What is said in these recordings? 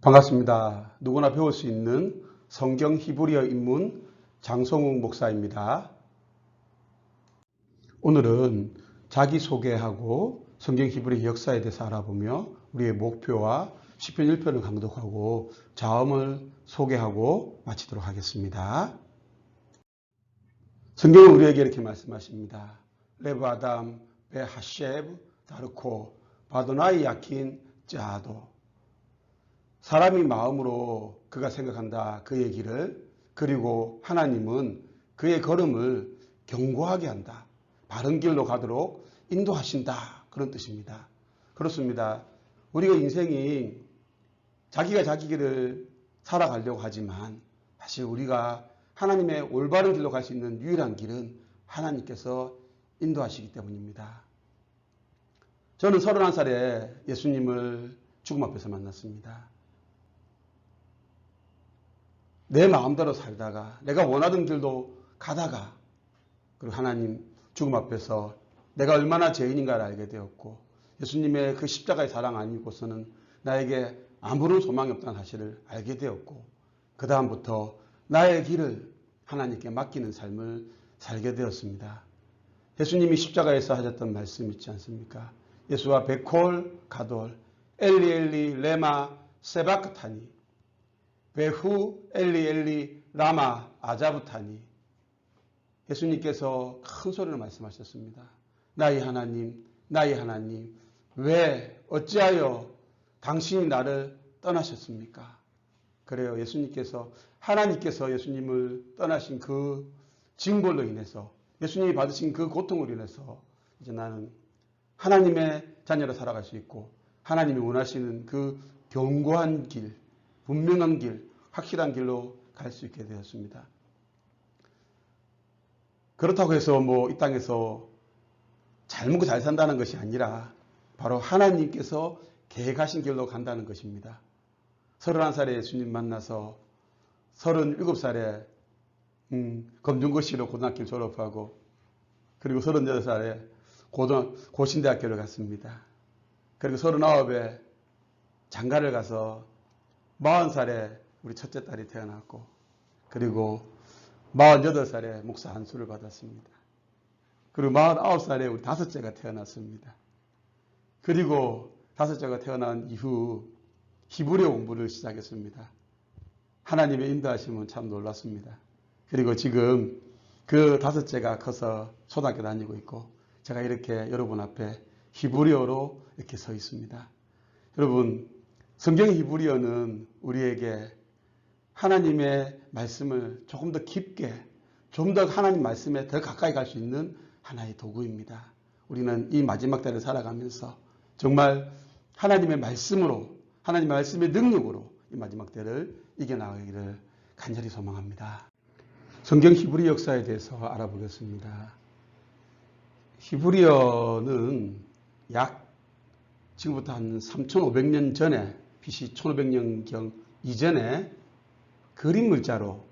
반갑습니다. 누구나 배울 수 있는 성경 히브리어 입문 장성욱 목사입니다. 오늘은 자기소개하고 성경 히브리어 역사에 대해서 알아보며 우리의 목표와 시편 1편을 강독하고 자음을 소개하고 마치도록 하겠습니다. 성경은 우리에게 이렇게 말씀하십니다. 레브 아담 베 하셰브 다르코 바도나이 야킨 짜도. 사람이 마음으로 그가 생각한다 그의 길을, 그리고 하나님은 그의 걸음을 견고하게 한다. 바른 길로 가도록 인도하신다. 그런 뜻입니다. 그렇습니다. 우리가 인생이 자기가 자기 길을 살아가려고 하지만 사실 우리가 하나님의 올바른 길로 갈 수 있는 유일한 길은 하나님께서 인도하시기 때문입니다. 저는 31살에 예수님을 죽음 앞에서 만났습니다. 내 마음대로 살다가 내가 원하던 길도 가다가 그리고 하나님 죽음 앞에서 내가 얼마나 죄인인가를 알게 되었고 예수님의 그 십자가의 사랑 아니고서는 나에게 아무런 소망이 없다는 사실을 알게 되었고 그 다음부터 나의 길을 하나님께 맡기는 삶을 살게 되었습니다. 예수님이 십자가에서 하셨던 말씀 있지 않습니까? 예수와 베콜 가돌 엘리 엘리 레마 세바크타니 베후 엘리 엘리 라마 아자부타니. 예수님께서 큰 소리로 말씀하셨습니다. 나의 하나님 왜 어찌하여 당신이 나를 떠나셨습니까? 그래요. 하나님께서 예수님을 떠나신 그 징벌로 인해서 예수님이 받으신 그 고통으로 인해서 이제 나는 하나님의 자녀로 살아갈 수 있고 하나님이 원하시는 그 견고한 길, 분명한 길, 확실한 길로 갈 수 있게 되었습니다. 그렇다고 해서 이 땅에서 잘 먹고 잘 산다는 것이 아니라 바로 하나님께서 계획하신 길로 간다는 것입니다. 31살에 예수님 만나서 37살에 검정고시로 고등학교를 졸업하고 그리고 38살에 고신대학교를 갔습니다. 그리고 39에 장가를 가서 40살에 우리 첫째 딸이 태어났고 그리고 48살에 목사 안수를 받았습니다. 그리고 49살에 우리 다섯째가 태어났습니다. 그리고 다섯째가 태어난 이후 히브리어 공부를 시작했습니다. 하나님의 인도하심은 참 놀랐습니다. 그리고 지금 그 다섯째가 커서 초등학교 다니고 있고 제가 이렇게 여러분 앞에 히브리어로 이렇게 서 있습니다. 여러분, 성경 히브리어는 우리에게 하나님의 말씀을 조금 더 깊게, 좀 더 하나님 말씀에 더 가까이 갈 수 있는 하나의 도구입니다. 우리는 이 마지막 때를 살아가면서 정말 하나님의 말씀으로, 하나님의 말씀의 능력으로 이 마지막 때를 이겨나가기를 간절히 소망합니다. 성경 히브리 역사에 대해서 알아보겠습니다. 히브리어는 지금부터 한 3500년 전에 BC 1500년경 이전에 그림 글자로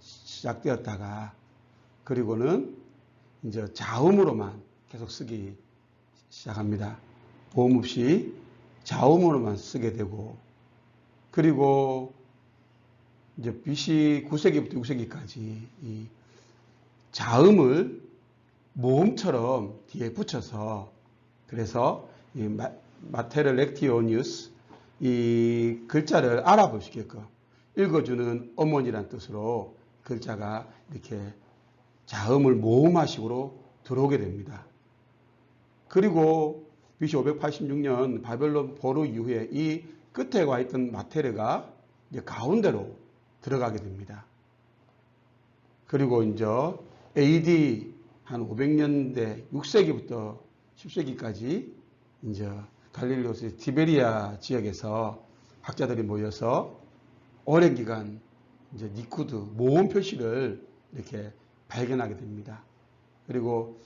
시작되었다가 그리고는 이제 자음으로만 계속 쓰기 시작합니다. 보험 없이 자음으로만 쓰게 되고 그리고 이제 BC 9세기부터 6세기까지 이 자음을 모음처럼 뒤에 붙여서 그래서 이 마테르 렉티오니우스 이 글자를 알아볼 수 있게끔 읽어주는 어머니란 뜻으로 글자가 이렇게 자음을 모음화식으로 들어오게 됩니다. 그리고 BC 586년 바벨론 포로 이후에 이 끝에 와 있던 마테르가 이제 가운데로 들어가게 됩니다. 그리고 이제 AD 한 500년대 6세기부터 10세기까지 이제 갈릴리오스 티베리아 지역에서 학자들이 모여서 오랜 기간 이제 니쿠드 모음 표시를 이렇게 발견하게 됩니다. 그리고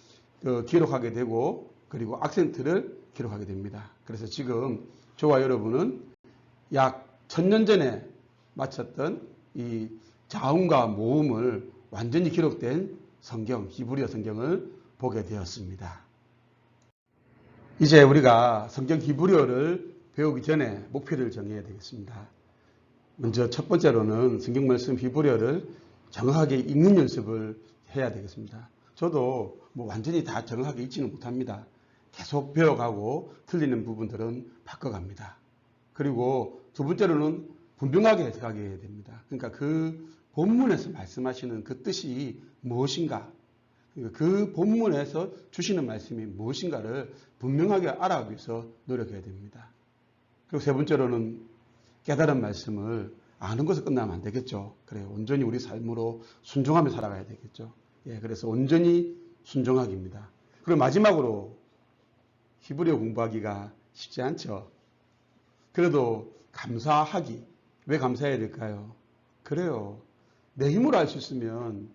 기록하게 되고 그리고 악센트를 기록하게 됩니다. 그래서 지금 저와 여러분은 약 1000년 전에 마쳤던 이 자음과 모음을 완전히 기록된 성경, 히브리어 성경을 보게 되었습니다. 이제 우리가 성경 히브리어를 배우기 전에 목표를 정해야 되겠습니다. 먼저 첫 번째로는 성경 말씀 히브리어를 정확하게 읽는 연습을 해야 되겠습니다. 저도 뭐 완전히 다 정확하게 읽지는 못합니다. 계속 배워가고 틀리는 부분들은 바꿔갑니다. 그리고 두 번째로는 분명하게 해석하게 해야 됩니다. 그러니까 그 본문에서 말씀하시는 그 뜻이 무엇인가, 그 본문에서 주시는 말씀이 무엇인가를 분명하게 알아가기 위해서 노력해야 됩니다. 그리고 세 번째로는 깨달은 말씀을 아는 것에 끝나면 안 되겠죠. 그래요. 온전히 우리 삶으로 순종하며 살아가야 되겠죠. 그래서 온전히 순종하기입니다. 그리고 마지막으로 히브리어 공부하기가 쉽지 않죠. 그래도 감사하기. 왜 감사해야 될까요? 그래요. 내 힘으로 할 수 있으면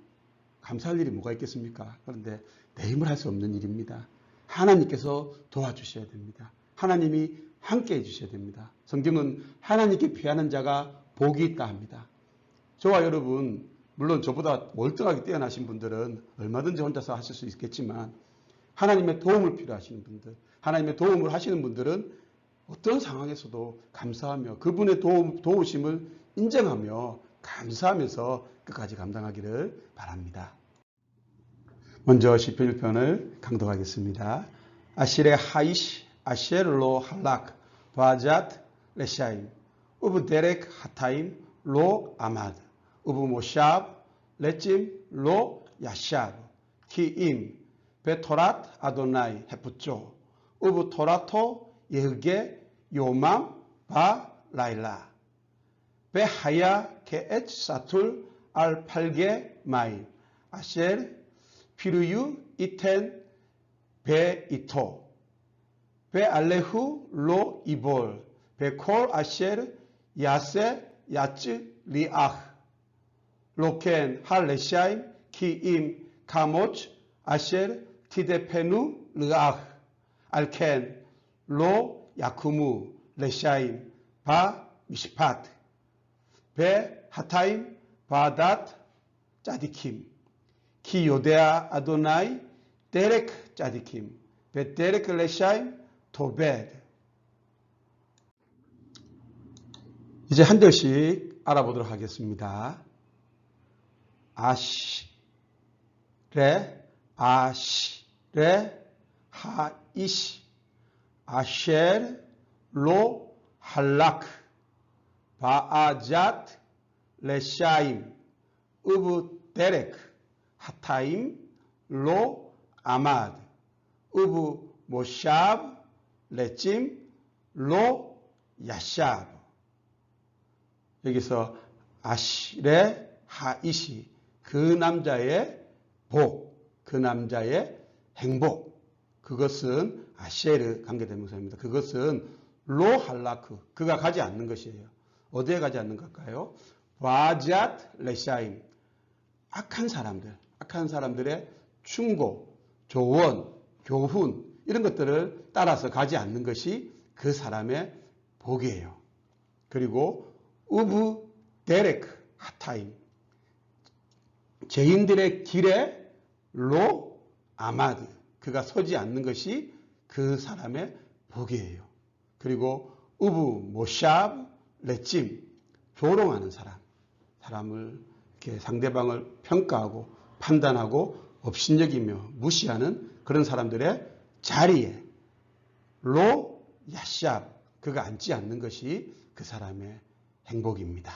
감사할 일이 뭐가 있겠습니까? 그런데 내 힘으로 할 수 없는 일입니다. 하나님께서 도와주셔야 됩니다. 하나님이 함께 해주셔야 됩니다. 성경은 하나님께 피하는 자가 복이 있다 합니다. 저와 여러분, 물론 저보다 월등하게 뛰어나신 분들은 얼마든지 혼자서 하실 수 있겠지만 하나님의 도움을 필요하시는 분들, 하나님의 도움을 하시는 분들은 어떤 상황에서도 감사하며 그분의 도우심을 인정하며 감사하면서 끝까지 감당하기를 바랍니다. 먼저 시편 1편을 강독하겠습니다. 아실의 하이시 아쉘로 할락 바잣 레샤임 우브 데렉 하타임 로 아마드 우브 모샵 레찜 로 야샵 키임 베토랏 아도나이 헤프조 우브 토라토 예흐게 요맘 바 라일라 베하야 케엣 사툴 알 팔게 마이 아쉘 피루유 이텐 베 이토 베 알레후 로 이볼 베콜 아쉘 야세 야츠 리아흐 로켄 할레샤임 키임 카모츠 아쉘 티데페누 르아흐 알켄 로 야쿠무 레샤임 바 미시파트 베 하타임 바닷 짜디킴 키 요데아 아도나이 데렉 짜디킴 베 데렉 레샤임 토베드. 이제 한 절씩 알아보도록 하겠습니다. 아시레 하이시 아쉘 로 할라크 바아잣 레샤임 우브 데렉 하타임 로 아마드 우브 모샵 레찜 로 야샵. 여기서 아시레 하이시 그 남자의 복, 그 남자의 행복, 그것은 아쉐르 관계대명사입니다. 그것은 로 할라크 그가 가지 않는 것이에요. 어디에 가지 않는 걸까요? 바잣 레샤임 악한 사람들의 충고, 조언, 교훈 이런 것들을 따라서 가지 않는 것이 그 사람의 복이에요. 그리고 우브 데렉 하타임 죄인들의 길에 로 아마드 그가 서지 않는 것이 그 사람의 복이에요. 그리고 우브 모샵 레찜 조롱하는 사람을 이렇게 상대방을 평가하고 판단하고 업신여기며 무시하는 그런 사람들의 자리에 로 야샵 그가 앉지 않는 것이 그 사람의 행복입니다.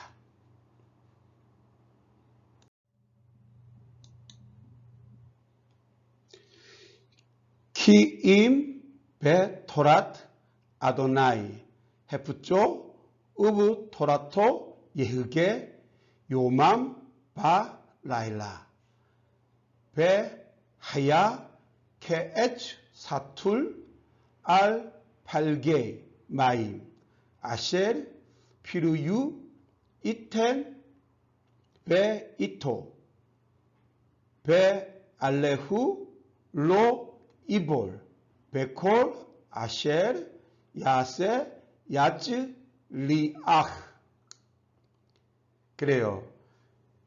키임 베 토랏 아도나이 헤프조 우브 토라토 예흐게 요맘 바 라일라 베 하야 케에츠 사툴 알 팔게 마임 아쉘 피루유 이텐 베 이토 베 알레후 로 이볼 베콜 아쉘 야세 야츠 리아흐. 그래요.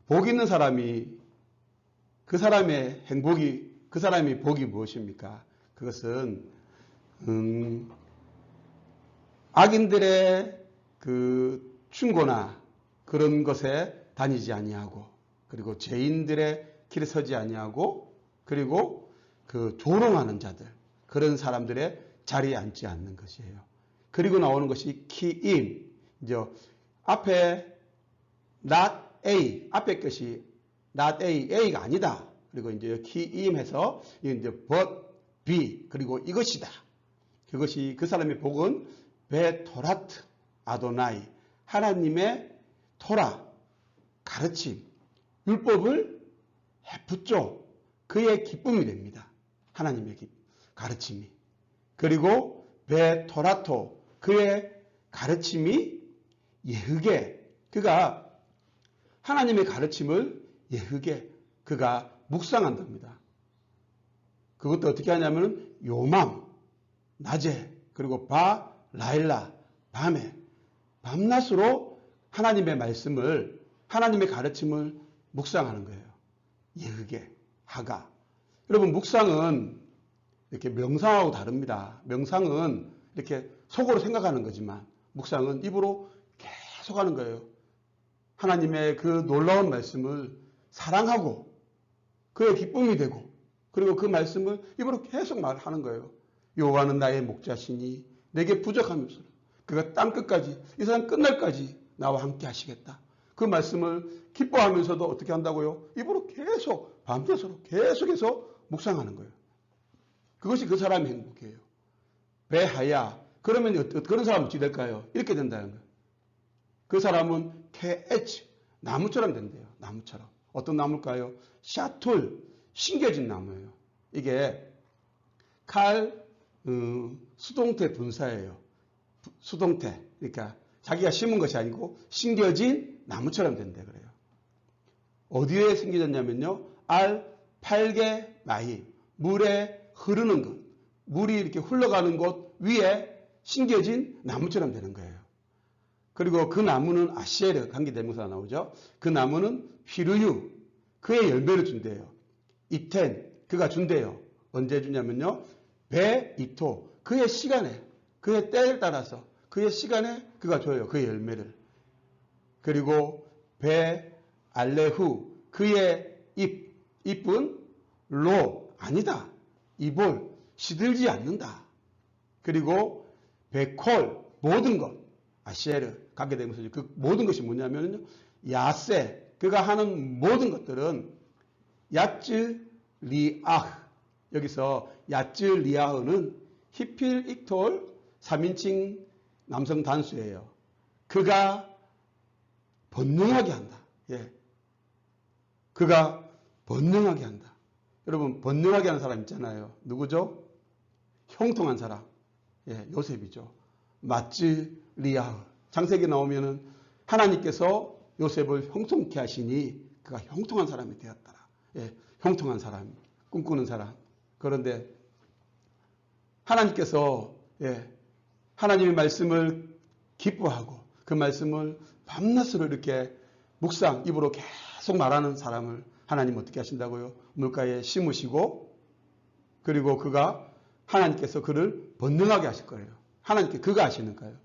복 있는 사람이 그 사람의 행복이 그 사람의 복이 무엇입니까? 그것은 악인들의 그 충고나 그런 것에 다니지 아니하고, 그리고 죄인들의 길에 서지 아니하고, 그리고 그 조롱하는 자들, 그런 사람들의 자리에 앉지 않는 것이에요. 그리고 나오는 것이 키임. 이제 앞에 not A, 앞에 것이 not A, A가 아니다. 그리고 이제 키임해서 이제 but B, 그리고 이것이다. 그것이 그 사람의 복은 베토라트 아도나이, 하나님의 토라, 가르침, 율법을 헤프죠. 그의 기쁨이 됩니다. 하나님의 가르침이. 그리고 베토라토, 그의 가르침이 예흑에, 그가 하나님의 가르침을 예흑에 그가 묵상한답니다. 그것도 어떻게 하냐면 요맘, 낮에, 그리고 라일라, 밤에, 밤낮으로 하나님의 말씀을, 하나님의 가르침을 묵상하는 거예요. 예흑에, 하가. 여러분, 묵상은 이렇게 명상하고 다릅니다. 명상은 이렇게 속으로 생각하는 거지만 묵상은 입으로 계속 하는 거예요. 하나님의 그 놀라운 말씀을 사랑하고 그의 기쁨이 되고, 그리고 그 말씀을 입으로 계속 말하는 거예요. 여호와는 나의 목자시니 내게 부족함이 없으라. 그가 땅끝까지, 이 세상 끝날까지 나와 함께 하시겠다. 그 말씀을 기뻐하면서도 어떻게 한다고요? 입으로 계속 밤새도록 계속해서 묵상하는 거예요. 그것이 그 사람의 행복이에요. 배하야. 그러면 그런 사람은 어찌 될까요? 이렇게 된다는 거예요. 그 사람은 케에치, 나무처럼 된대요. 나무처럼. 어떤 나무일까요? 샤툴, 심겨진 나무예요. 이게 수동태 분사예요. 수동태. 그러니까 자기가 심은 것이 아니고 심겨진 나무처럼 된대 그래요. 어디에 심겨졌냐면요. 팔개 마이, 물에 흐르는 것, 물이 이렇게 흘러가는 곳 위에 심겨진 나무처럼 되는 거예요. 그리고 그 나무는 아시에르, 관계대명사가 나오죠. 그 나무는 휘르유, 그의 열매를 준대요. 이텐, 그가 준대요. 언제 주냐면요. 베이토, 그의 시간에, 그의 때를 따라서 그의 시간에 그가 줘요. 그의 열매를. 그리고 베알레후, 그의 잎은 아니다. 이볼, 시들지 않는다. 그리고 베콜, 모든 것, 아시에르, 관계대명사죠. 그 모든 것이 뭐냐면요. 야세, 그가 하는 모든 것들은 야츠 리아흐, 여기서 야츠 리아흐는 히필 익톨 3인칭 남성 단수예요. 그가 번능하게 한다. 예. 그가 번능하게 한다. 여러분, 번능하게 하는 사람 있잖아요. 누구죠? 형통한 사람. 예, 요셉이죠. 마츠 리아흐. 창세기 나오면은 하나님께서 요셉을 형통케 하시니 그가 형통한 사람이 되었더라. 예, 형통한 사람, 꿈꾸는 사람. 그런데 하나님께서 하나님의 말씀을 기뻐하고 그 말씀을 밤낮으로 이렇게 묵상, 입으로 계속 말하는 사람을 하나님 어떻게 하신다고요? 물가에 심으시고, 그리고 하나님께서 그를 번능하게 하실 거예요. 하나님께 그가 하시는 거예요.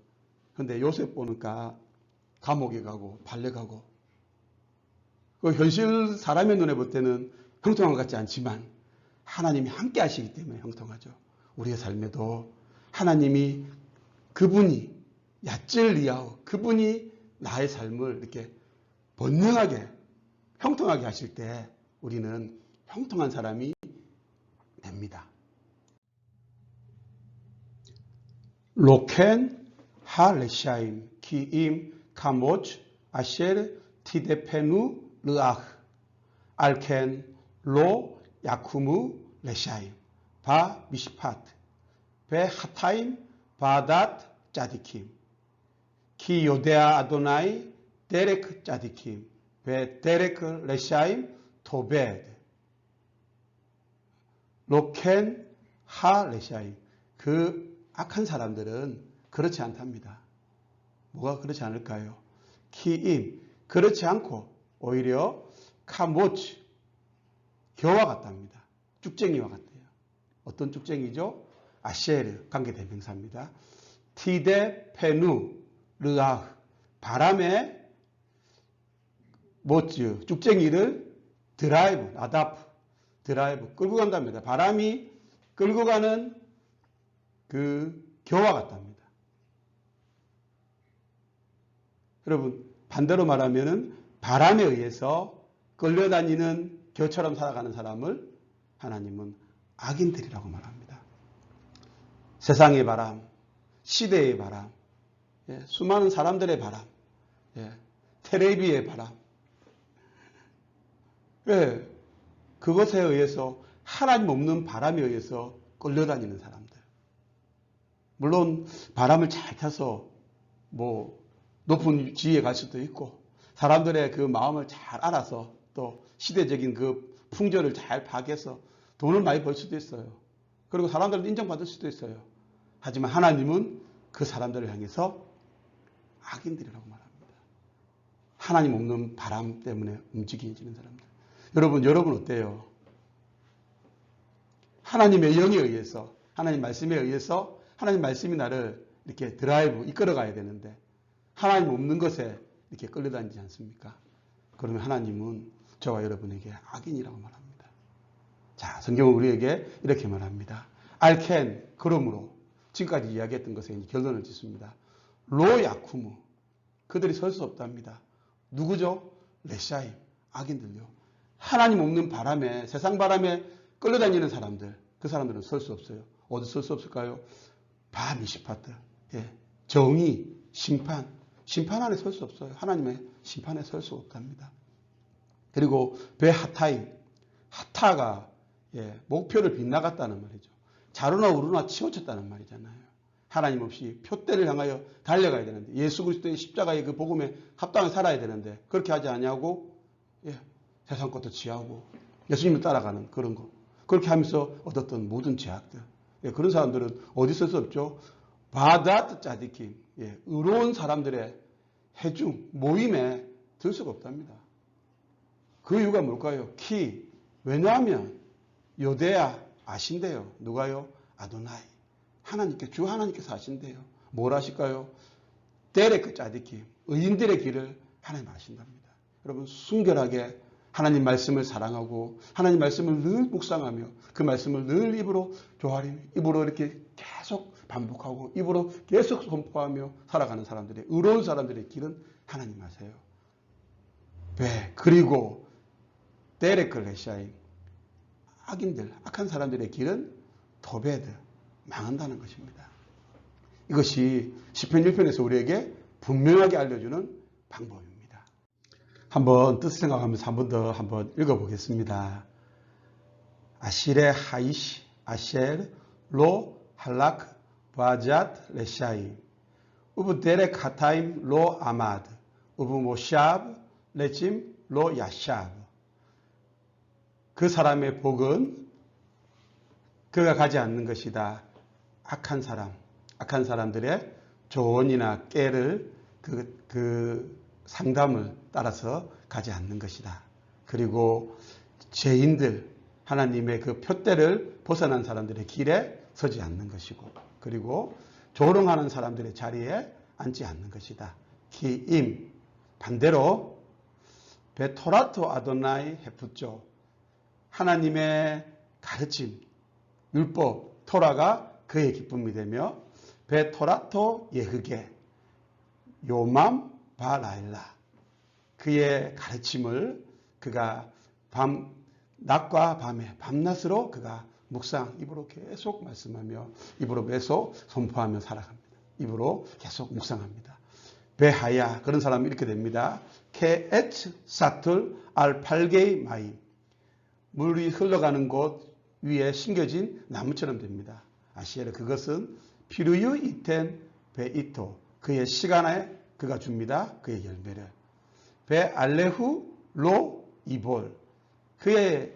그런데 요셉 보니까 감옥에 가고 발레 가고, 그 현실 사람의 눈에 볼 때는 형통한 것 같지 않지만 하나님이 함께 하시기 때문에 형통하죠. 우리의 삶에도 하나님이, 그분이 야찔리아우, 그분이 나의 삶을 이렇게 번능하게 형통하게 하실 때 우리는 형통한 사람이 됩니다. 로켄 하레샤임 키임 카모츠 아셰르 티데페누 르아흐 알켄 로 야쿠무 레샤임 바 미시파트 베 하타임 바닷 짜디킴 키 요데아 아도나이 데레크 짜디킴 베 데레크 레샤임 토베드 로켄 하 레샤임. 그 악한 사람들은 그렇지 않답니다. 뭐가 그렇지 않을까요? 키임, 그렇지 않고 오히려 카모츠, 겨와 같답니다. 쭉쟁이와 같아요. 어떤 쭉쟁이죠? 아셰르, 관계대명사입니다. 티데 페누 르아흐, 바람에 모츠, 쭉쟁이를 드라이브, 나다프, 드라이브, 끌고 간답니다. 바람이 끌고 가는 그 겨와 같답니다. 여러분, 반대로 말하면은 바람에 의해서 끌려다니는 겨처럼 살아가는 사람을 하나님은 악인들이라고 말합니다. 세상의 바람, 시대의 바람, 수많은 사람들의 바람, 텔레비의 바람, 그것에 의해서 하나님 없는 바람에 의해서 끌려다니는 사람들. 물론 바람을 잘 타서 뭐 높은 지위에 갈 수도 있고 사람들의 그 마음을 잘 알아서 또 시대적인 그 풍조를 잘 파악해서 돈을 많이 벌 수도 있어요. 그리고 사람들은 인정받을 수도 있어요. 하지만 하나님은 그 사람들을 향해서 악인들이라고 말합니다. 하나님 없는 바람 때문에 움직이지는 사람들. 여러분 어때요? 하나님의 영에 의해서, 하나님 말씀에 의해서 하나님 말씀이 나를 이렇게 드라이브, 이끌어 가야 되는데 하나님 없는 것에 이렇게 끌려다니지 않습니까? 그러면 하나님은 저와 여러분에게 악인이라고 말합니다. 자, 성경은 우리에게 이렇게 말합니다. 알켄, 그러므로 지금까지 이야기했던 것에 결론을 짓습니다. 로 야쿠무, 그들이 설 수 없답니다. 누구죠? 레샤임, 악인들요. 하나님 없는 바람에, 세상 바람에 끌려다니는 사람들, 그 사람들은 설 수 없어요. 어디 설 수 없을까요? 바미시파트, 정의, 심판 안에 설 수 없어요. 하나님의 심판에 설 수 없답니다. 그리고 베하타임, 하타가 목표를 빗나갔다는 말이죠. 자루나 우루나 치우쳤다는 말이잖아요. 하나님 없이 표대를 향하여 달려가야 되는데 예수 그리스도의 십자가의 그 복음에 합당하게 살아야 되는데 그렇게 하지 않냐고 세상 것도 취하고 예수님을 따라가는 그런 거. 그렇게 하면서 얻었던 모든 제약들. 그런 사람들은 어디 있을 수 없죠? 바다트 짜디킴, 의로운 사람들의 해중, 모임에 들 수가 없답니다. 그 이유가 뭘까요? 왜냐하면 요데야 아신대요. 누가요? 아도나이. 하나님께, 주 하나님께서 아신대요. 뭘 아실까요? 데레크 짜디킴, 의인들의 길을 하나님 아신답니다. 여러분, 순결하게 하나님 말씀을 사랑하고 하나님 말씀을 늘 묵상하며 그 말씀을 늘 입으로 입으로 이렇게 계속 반복하고 입으로 계속 선포하며 살아가는 사람들의 의로운 사람들의 길은 하나님 아세요. 그리고 데레클레샤인 악인들, 악한 사람들의 길은 도베드, 망한다는 것입니다. 이것이 시편 1편에서 우리에게 분명하게 알려주는 방법입니다. 한번 뜻을 생각하면서 한 번 더 한번 읽어보겠습니다. 아실의 하이시, 아쉘, 로, 할라크, 바잣, 레샤이, 우브 데렉 하타임, 로, 아마드, 우브 모샵, 레짐, 로, 야샵. 그 사람의 복은 그가 가지 않는 것이다. 악한 사람들의 조언이나 깨를 그 상담을 따라서 가지 않는 것이다. 그리고 죄인들, 하나님의 그 표대를 벗어난 사람들의 길에 서지 않는 것이고, 그리고 조롱하는 사람들의 자리에 앉지 않는 것이다. 기임, 반대로 베토라토 아도나이 헤프조, 하나님의 가르침, 율법, 토라가 그의 기쁨이 되며 베토라토 예흐게, 요맘 바라일라, 그의 가르침을 그가 낮과 밤에 밤낮으로 그가 묵상, 입으로 계속 말씀하며 입으로 계속 선포하며 살아갑니다. 입으로 계속 묵상합니다. 베하야, 그런 사람이 이렇게 됩니다. 케에츠 사툴 알팔게이 마이, 물이 흘러가는 곳 위에 심겨진 나무처럼 됩니다. 아시에르, 그것은 피루유 이텐 베이토, 그의 시간에 그가 줍니다. 그의 열매를. 베알레후 로 이볼, 그의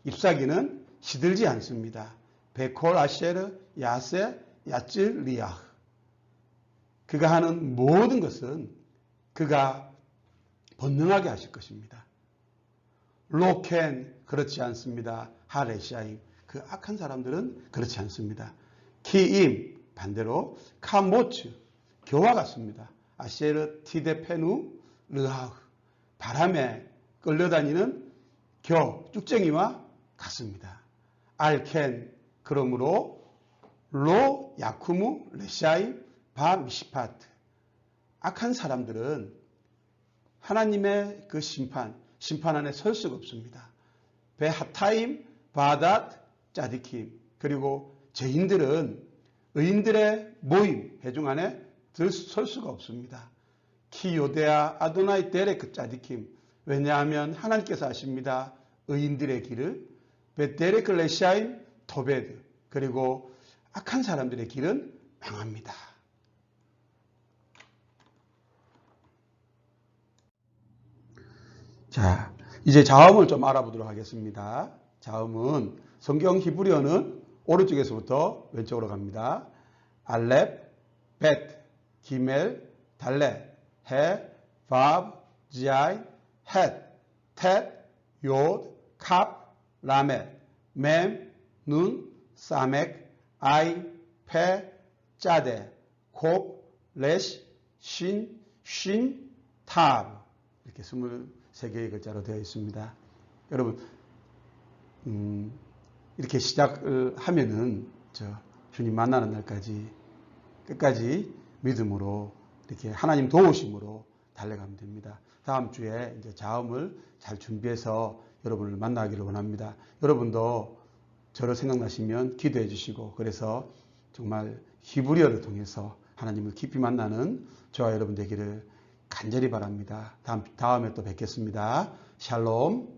잎사귀는 시들지 않습니다. 베콜 아셰르 야세 야찔 리아흐, 그가 하는 모든 것은 그가 번능하게 하실 것입니다. 로켄, 그렇지 않습니다. 하레샤임, 그 악한 사람들은 그렇지 않습니다. 키임, 반대로 카모츠, 겨와 같습니다. 아셰르 티데페누 르하흐, 바람에 끌려다니는 쭉쟁이와 같습니다. 알켄, 그러므로 로 야쿠무 레샤임 바 미시파트. 악한 사람들은 하나님의 그 심판 안에 설 수가 없습니다. 베하타임 바닷 짜디킴. 그리고 죄인들은 의인들의 모임, 회중 안에 설 수가 없습니다. 키요데아 아도나이 데레크 짜디킴. 왜냐하면 하나님께서 아십니다. 의인들의 길을 베데레크 레샤임 토베드. 그리고 악한 사람들의 길은 망합니다. 자, 이제 자음을 좀 알아보도록 하겠습니다. 자음은 성경 히브리어는 오른쪽에서부터 왼쪽으로 갑니다. 알렙, 벳, 기멜, 달레, 해, 바브, 지아이, 헷, 텟, 요드, 캅, 라멧, 맴, 눈, 사멕, 아이, 페, 짜데, 콥, 레시, 신, 쉰, 타브. 이렇게 23개의 글자로 되어 있습니다. 여러분, 이렇게 시작을 하면은 주님 만나는 날까지 끝까지 믿음으로 이렇게 하나님 도우심으로 달려가면 됩니다. 다음 주에 이제 자음을 잘 준비해서 여러분을 만나기를 원합니다. 여러분도 저를 생각나시면 기도해 주시고, 그래서 정말 히브리어를 통해서 하나님을 깊이 만나는 저와 여러분 되기를 간절히 바랍니다. 다음에 또 뵙겠습니다. 샬롬.